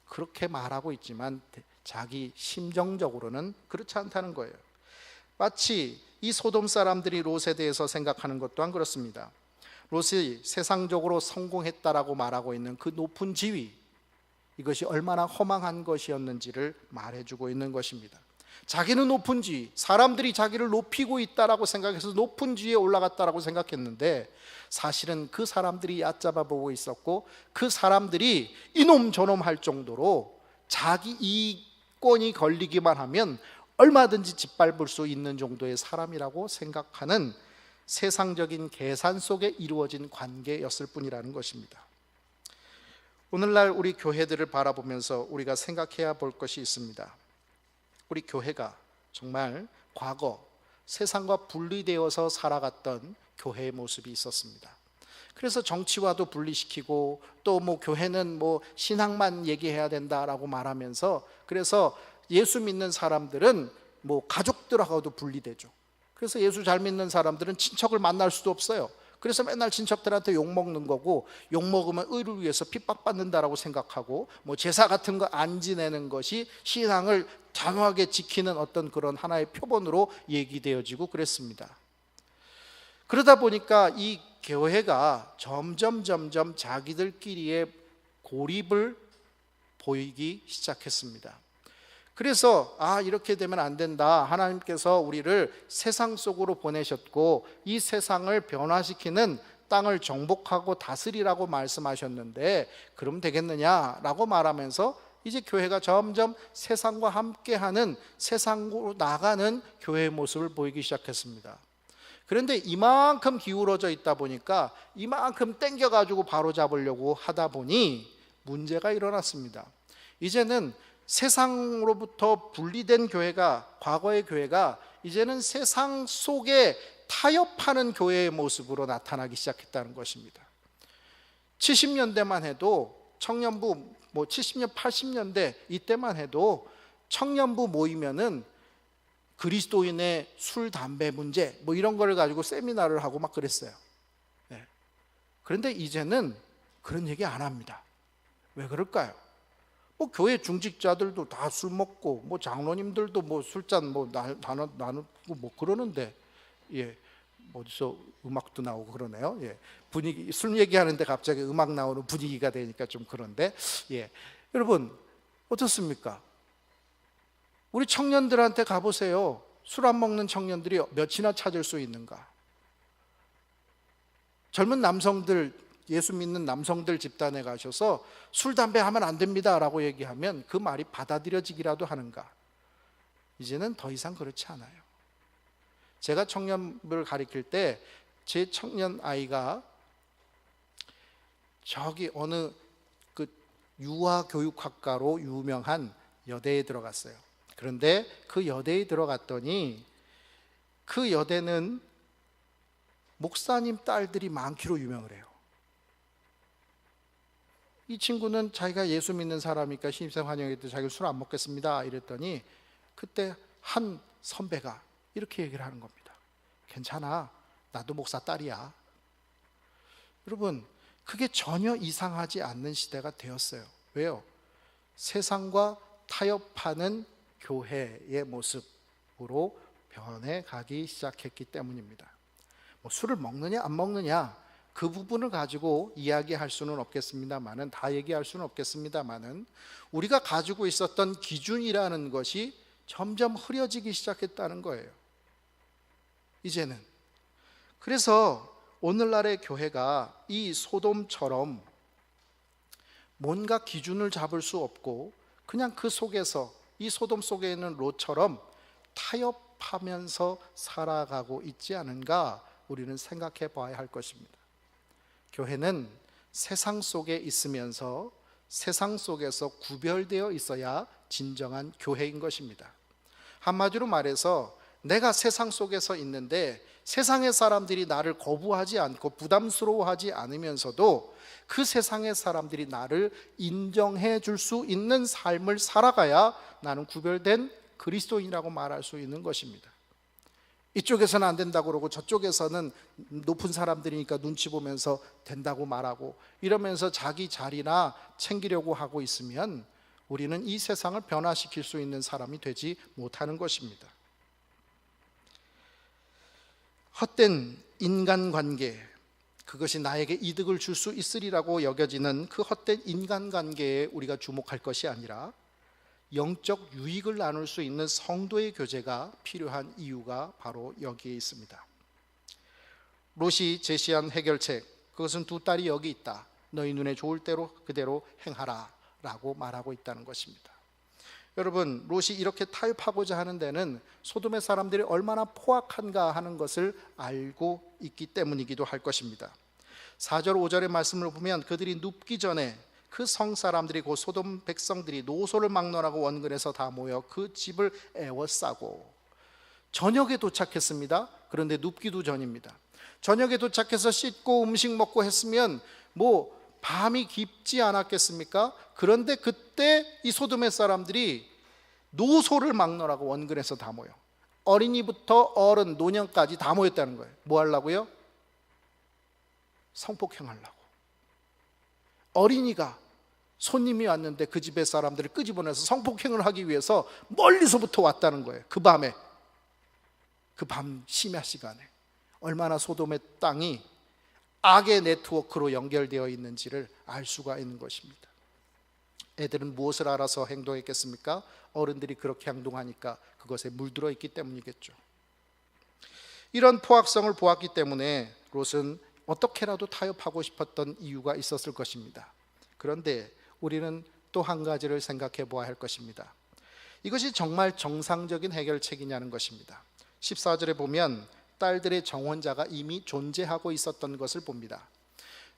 그렇게 말하고 있지만 자기 심정적으로는 그렇지 않다는 거예요. 마치 이 소돔 사람들이 롯에 대해서 생각하는 것 또한 그렇습니다. 롯이 세상적으로 성공했다라고 말하고 있는 그 높은 지위, 이것이 얼마나 허망한 것이었는지를 말해주고 있는 것입니다. 자기는 높은 지위, 사람들이 자기를 높이고 있다라고 생각해서 높은 지위에 올라갔다라고 생각했는데 사실은 그 사람들이 얕잡아 보고 있었고 그 사람들이 이놈 저놈 할 정도로 자기 이권이 걸리기만 하면 얼마든지 짓밟을 수 있는 정도의 사람이라고 생각하는 세상적인 계산 속에 이루어진 관계였을 뿐이라는 것입니다. 오늘날 우리 교회들을 바라보면서 우리가 생각해야 볼 것이 있습니다. 우리 교회가 정말 과거 세상과 분리되어서 살아갔던 교회의 모습이 있었습니다. 그래서 정치와도 분리시키고 또 뭐 교회는 뭐 신앙만 얘기해야 된다라고 말하면서, 그래서 예수 믿는 사람들은 뭐 가족들하고도 분리되죠. 그래서 예수 잘 믿는 사람들은 친척을 만날 수도 없어요. 그래서 맨날 친척들한테 욕먹는 거고, 욕먹으면 의를 위해서 핍박받는다라고 생각하고, 뭐 제사 같은 거 안 지내는 것이 신앙을 단호하게 지키는 어떤 그런 하나의 표본으로 얘기되어지고 그랬습니다. 그러다 보니까 이 교회가 점점 자기들끼리의 고립을 보이기 시작했습니다. 그래서 이렇게 되면 안 된다. 하나님께서 우리를 세상 속으로 보내셨고 이 세상을 변화시키는 땅을 정복하고 다스리라고 말씀하셨는데 그럼 되겠느냐라고 말하면서 이제 교회가 점점 세상과 함께하는, 세상으로 나가는 교회의 모습을 보이기 시작했습니다. 그런데 이만큼 기울어져 있다 보니까 이만큼 땡겨가지고 바로 잡으려고 하다 보니 문제가 일어났습니다. 이제는 세상으로부터 분리된 교회가, 과거의 교회가 이제는 세상 속에 타협하는 교회의 모습으로 나타나기 시작했다는 것입니다. 70년대만 해도 청년부, 70년, 80년대 이때만 해도 청년부 모이면은 그리스도인의 술, 담배 문제 이런 거를 가지고 세미나를 하고 막 그랬어요. 네. 그런데 이제는 그런 얘기 안 합니다. 왜 그럴까요? 교회 중직자들도 다 술 먹고, 장로님들도 술잔 나누고 그러는데, 어디서 음악도 나오고 그러네요. 분위기, 술 얘기하는데 갑자기 음악 나오는 분위기가 되니까 좀 그런데, 여러분 어떻습니까? 우리 청년들한테 가보세요. 술 안 먹는 청년들이 몇이나 찾을 수 있는가? 젊은 남성들, 예수 믿는 남성들 집단에 가셔서 술, 담배 하면 안 됩니다 라고 얘기하면 그 말이 받아들여지기라도 하는가? 이제는 더 이상 그렇지 않아요. 제가 청년부를 가르칠 때 제 청년 아이가 저기 어느 그 유아교육학과로 유명한 여대에 들어갔어요. 그런데 그 여대에 들어갔더니 그 여대는 목사님 딸들이 많기로 유명을 해요. 이 친구는 자기가 예수 믿는 사람이니까 신입생 환영회 때 자기 술 안 먹겠습니다 이랬더니 그때 한 선배가 이렇게 얘기를 하는 겁니다. 괜찮아, 나도 목사 딸이야. 여러분, 그게 전혀 이상하지 않는 시대가 되었어요. 왜요? 세상과 타협하는 교회의 모습으로 변해가기 시작했기 때문입니다. 술을 먹느냐 안 먹느냐 그 부분을 가지고 이야기할 수는 없겠습니다만은, 다 얘기할 수는 없겠습니다만은, 우리가 가지고 있었던 기준이라는 것이 점점 흐려지기 시작했다는 거예요. 이제는. 그래서 오늘날의 교회가 이 소돔처럼 뭔가 기준을 잡을 수 없고 그냥 그 속에서, 이 소돔 속에 있는 롯처럼 타협하면서 살아가고 있지 않은가 우리는 생각해 봐야 할 것입니다. 교회는 세상 속에 있으면서 세상 속에서 구별되어 있어야 진정한 교회인 것입니다. 한마디로 말해서 내가 세상 속에서 있는데 세상의 사람들이 나를 거부하지 않고 부담스러워하지 않으면서도 그 세상의 사람들이 나를 인정해 줄 수 있는 삶을 살아가야 나는 구별된 그리스도인이라고 말할 수 있는 것입니다. 이쪽에서는 안 된다고 그러고 저쪽에서는 높은 사람들이니까 눈치 보면서 된다고 말하고 이러면서 자기 자리나 챙기려고 하고 있으면 우리는 이 세상을 변화시킬 수 있는 사람이 되지 못하는 것입니다. 헛된 인간관계, 그것이 나에게 이득을 줄 수 있으리라고 여겨지는 그 헛된 인간관계에 우리가 주목할 것이 아니라 영적 유익을 나눌 수 있는 성도의 교제가 필요한 이유가 바로 여기에 있습니다. 롯이 제시한 해결책, 그것은 두 딸이 여기 있다, 너희 눈에 좋을 대로 그대로 행하라 라고 말하고 있다는 것입니다. 여러분, 롯이 이렇게 타협하고자 하는 데는 소돔의 사람들이 얼마나 포악한가 하는 것을 알고 있기 때문이기도 할 것입니다. 4절 5절의 말씀을 보면 그들이 눕기 전에 그 성 사람들이, 그 소돔 백성들이 노소를 막론하고 원근에서 다 모여 그 집을 애워싸고, 저녁에 도착했습니다. 그런데 눕기도 전입니다. 저녁에 도착해서 씻고 음식 먹고 했으면 뭐 밤이 깊지 않았겠습니까? 그런데 그때 이 소돔의 사람들이 노소를 막노라고 원근에서 다 모여, 어린이부터 어른, 노년까지 다 모였다는 거예요. 뭐 하려고요? 성폭행하려고. 어린이가 손님이 왔는데 그 집의 사람들을 끄집어내서 성폭행을 하기 위해서 멀리서부터 왔다는 거예요. 그 밤에, 그 밤 심야 시간에 얼마나 소돔의 땅이 악의 네트워크로 연결되어 있는지를 알 수가 있는 것입니다. 애들은 무엇을 알아서 행동했겠습니까? 어른들이 그렇게 행동하니까 그것에 물들어 있기 때문이겠죠. 이런 포악성을 보았기 때문에 롯은 어떻게라도 타협하고 싶었던 이유가 있었을 것입니다. 그런데 우리는 또 한 가지를 생각해 보아야 할 것입니다. 이것이 정말 정상적인 해결책이냐는 것입니다. 14절에 보면 딸들의 정혼자가 이미 존재하고 있었던 것을 봅니다.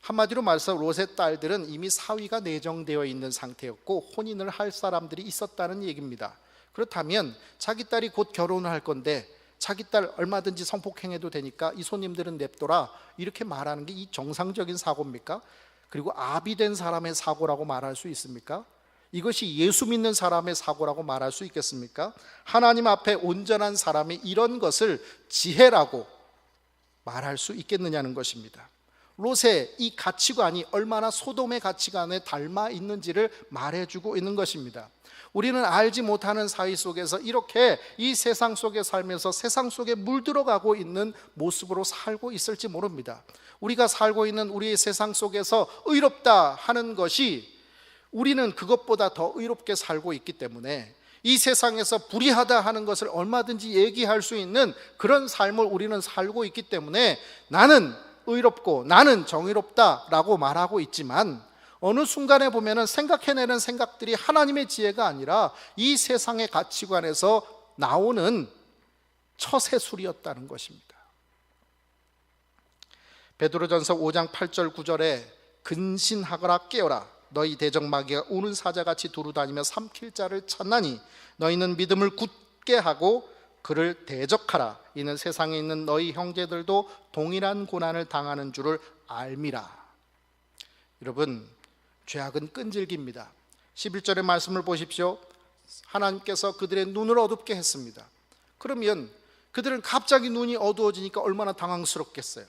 한마디로 말해서 롯의 딸들은 이미 사위가 내정되어 있는 상태였고 혼인을 할 사람들이 있었다는 얘기입니다. 그렇다면 자기 딸이 곧 결혼을 할 건데 자기 딸 얼마든지 성폭행해도 되니까 이 손님들은 냅둬라, 이렇게 말하는 게 이 정상적인 사고입니까? 그리고 아비된 사람의 사고라고 말할 수 있습니까? 이것이 예수 믿는 사람의 사고라고 말할 수 있겠습니까? 하나님 앞에 온전한 사람이 이런 것을 지혜라고 말할 수 있겠느냐는 것입니다. 롯의 이 가치관이 얼마나 소돔의 가치관에 닮아 있는지를 말해주고 있는 것입니다. 우리는 알지 못하는 사이 속에서 이렇게 이 세상 속에 살면서 세상 속에 물들어가고 있는 모습으로 살고 있을지 모릅니다. 우리가 살고 있는 우리의 세상 속에서 의롭다 하는 것이 우리는 그것보다 더 의롭게 살고 있기 때문에 이 세상에서 불의하다 하는 것을 얼마든지 얘기할 수 있는 그런 삶을 우리는 살고 있기 때문에 나는 의롭고 나는 정의롭다라고 말하고 있지만 어느 순간에 보면은 생각해내는 생각들이 하나님의 지혜가 아니라 이 세상의 가치관에서 나오는 처세술이었다는 것입니다. 베드로전서 5장 8절 9절에 근신하거라 깨어라 너희 대적마귀가 우는 사자같이 두루다니며 삼킬 자를 찾나니 너희는 믿음을 굳게 하고 그를 대적하라. 이는 세상에 있는 너희 형제들도 동일한 고난을 당하는 줄을 알미라. 여러분, 죄악은 끈질깁니다. 11절의 말씀을 보십시오. 하나님께서 그들의 눈을 어둡게 했습니다. 그러면 그들은 갑자기 눈이 어두워지니까 얼마나 당황스럽겠어요.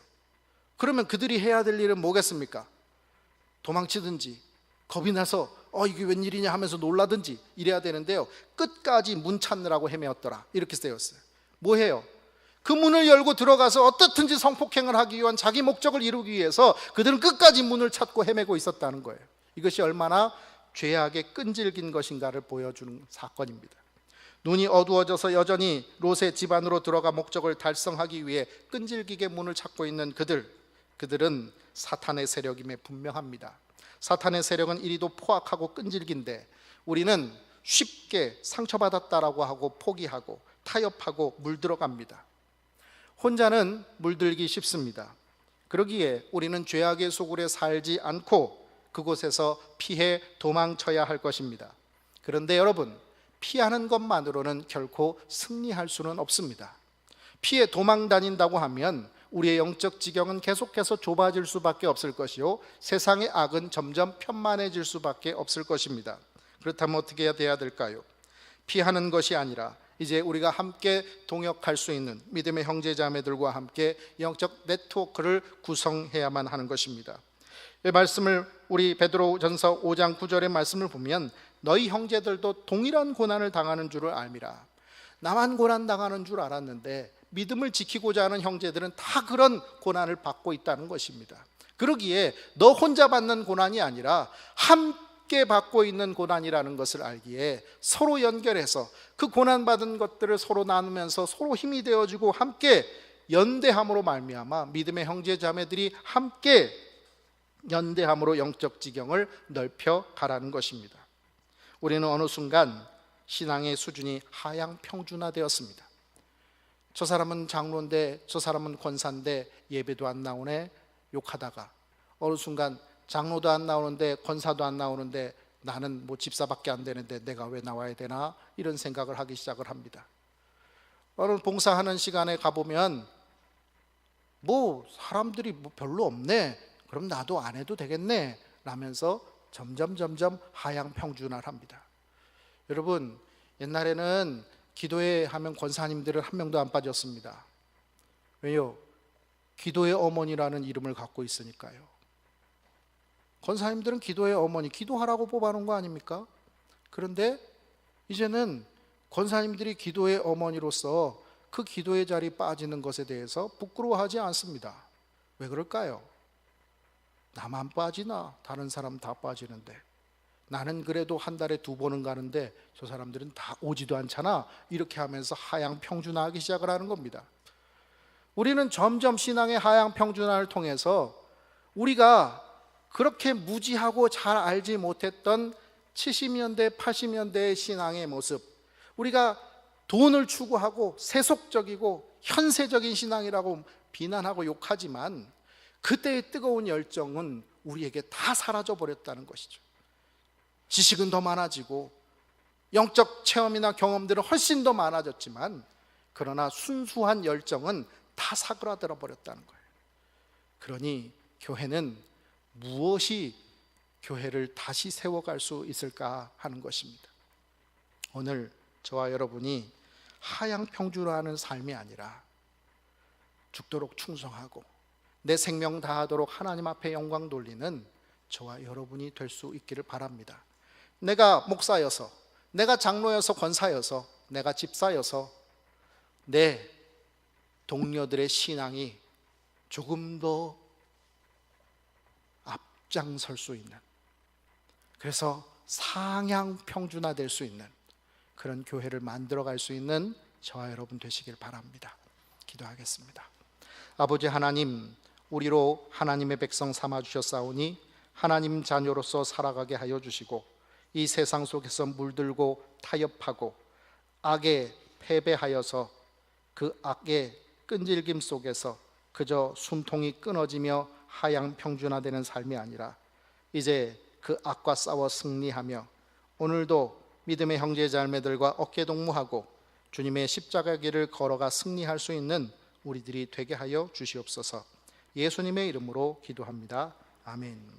그러면 그들이 해야 될 일은 뭐겠습니까? 도망치든지 겁이 나서 이게 웬일이냐 하면서 놀라든지 이래야 되는데요, 끝까지 문 찾느라고 헤매었더라, 이렇게 쓰였어요. 뭐해요? 그 문을 열고 들어가서 어떻든지 성폭행을 하기 위한 자기 목적을 이루기 위해서 그들은 끝까지 문을 찾고 헤매고 있었다는 거예요. 이것이 얼마나 죄악의 끈질긴 것인가를 보여주는 사건입니다. 눈이 어두워져서 여전히 롯의 집 안으로 들어가 목적을 달성하기 위해 끈질기게 문을 찾고 있는 그들은 사탄의 세력임에 분명합니다. 사탄의 세력은 이리도 포악하고 끈질긴데 우리는 쉽게 상처받았다라고 하고 포기하고 타협하고 물들어갑니다. 혼자는 물들기 쉽습니다. 그러기에 우리는 죄악의 소굴에 살지 않고 그곳에서 피해 도망쳐야 할 것입니다. 그런데 여러분, 피하는 것만으로는 결코 승리할 수는 없습니다. 피해 도망 다닌다고 하면 우리의 영적 지경은 계속해서 좁아질 수밖에 없을 것이요, 세상의 악은 점점 편만해질 수밖에 없을 것입니다. 그렇다면 어떻게 해야 될까요? 피하는 것이 아니라 이제 우리가 함께 동역할 수 있는 믿음의 형제자매들과 함께 영적 네트워크를 구성해야만 하는 것입니다. 이 말씀을 우리 베드로전서 5장 9절의 말씀을 보면 너희 형제들도 동일한 고난을 당하는 줄을 알미라. 나만 고난 당하는 줄 알았는데 믿음을 지키고자 하는 형제들은 다 그런 고난을 받고 있다는 것입니다. 그러기에 너 혼자 받는 고난이 아니라 함께 받고 있는 고난이라는 것을 알기에 서로 연결해서 그 고난받은 것들을 서로 나누면서 서로 힘이 되어주고 함께 연대함으로 말미암아 믿음의 형제자매들이 함께 연대함으로 영적 지경을 넓혀 가라는 것입니다. 우리는 어느 순간 신앙의 수준이 하향 평준화되었습니다. 저 사람은 장로인데 저 사람은 권사인데 예배도 안 나오네 욕하다가 어느 순간 장로도 안 나오는데 권사도 안 나오는데 나는 뭐 집사밖에 안 되는데 내가 왜 나와야 되나, 이런 생각을 하기 시작을 합니다. 어느 봉사하는 시간에 가보면 뭐 사람들이 뭐 별로 없네, 그럼 나도 안 해도 되겠네 라면서 점점 하향 평준화합니다. 여러분, 옛날에는 기도회 하면 권사님들은 한 명도 안 빠졌습니다. 왜요? 기도의 어머니라는 이름을 갖고 있으니까요. 권사님들은 기도의 어머니, 기도하라고 뽑아놓은 거 아닙니까? 그런데 이제는 권사님들이 기도의 어머니로서 그 기도의 자리에 빠지는 것에 대해서 부끄러워하지 않습니다. 왜 그럴까요? 나만 빠지나? 다른 사람 다 빠지는데, 나는 그래도 한 달에 2번은 가는데 저 사람들은 다 오지도 않잖아, 이렇게 하면서 하향 평준화하기 시작을 하는 겁니다. 우리는 점점 신앙의 하향 평준화를 통해서 우리가 그렇게 무지하고 잘 알지 못했던 70년대, 80년대의 신앙의 모습, 우리가 돈을 추구하고 세속적이고 현세적인 신앙이라고 비난하고 욕하지만 그때의 뜨거운 열정은 우리에게 다 사라져 버렸다는 것이죠. 지식은 더 많아지고 영적 체험이나 경험들은 훨씬 더 많아졌지만, 그러나 순수한 열정은 다 사그라들어 버렸다는 거예요. 그러니 교회는 무엇이 교회를 다시 세워갈 수 있을까 하는 것입니다. 오늘 저와 여러분이 하향 평준화하는 삶이 아니라 죽도록 충성하고 내 생명 다하도록 하나님 앞에 영광 돌리는 저와 여러분이 될 수 있기를 바랍니다. 내가 목사여서, 내가 장로여서, 권사여서, 내가 집사여서 내 동료들의 신앙이 조금 더 앞장설 수 있는, 그래서 상향 평준화될 수 있는 그런 교회를 만들어갈 수 있는 저와 여러분 되시길 바랍니다. 기도하겠습니다. 아버지 하나님, 우리로 하나님의 백성 삼아주셨사오니 하나님 자녀로서 살아가게 하여 주시고, 이 세상 속에서 물들고 타협하고 악에 패배하여서 그 악의 끈질김 속에서 그저 숨통이 끊어지며 하향 평준화되는 삶이 아니라 이제 그 악과 싸워 승리하며 오늘도 믿음의 형제자매들과 어깨동무하고 주님의 십자가 길을 걸어가 승리할 수 있는 우리들이 되게 하여 주시옵소서. 예수님의 이름으로 기도합니다. 아멘.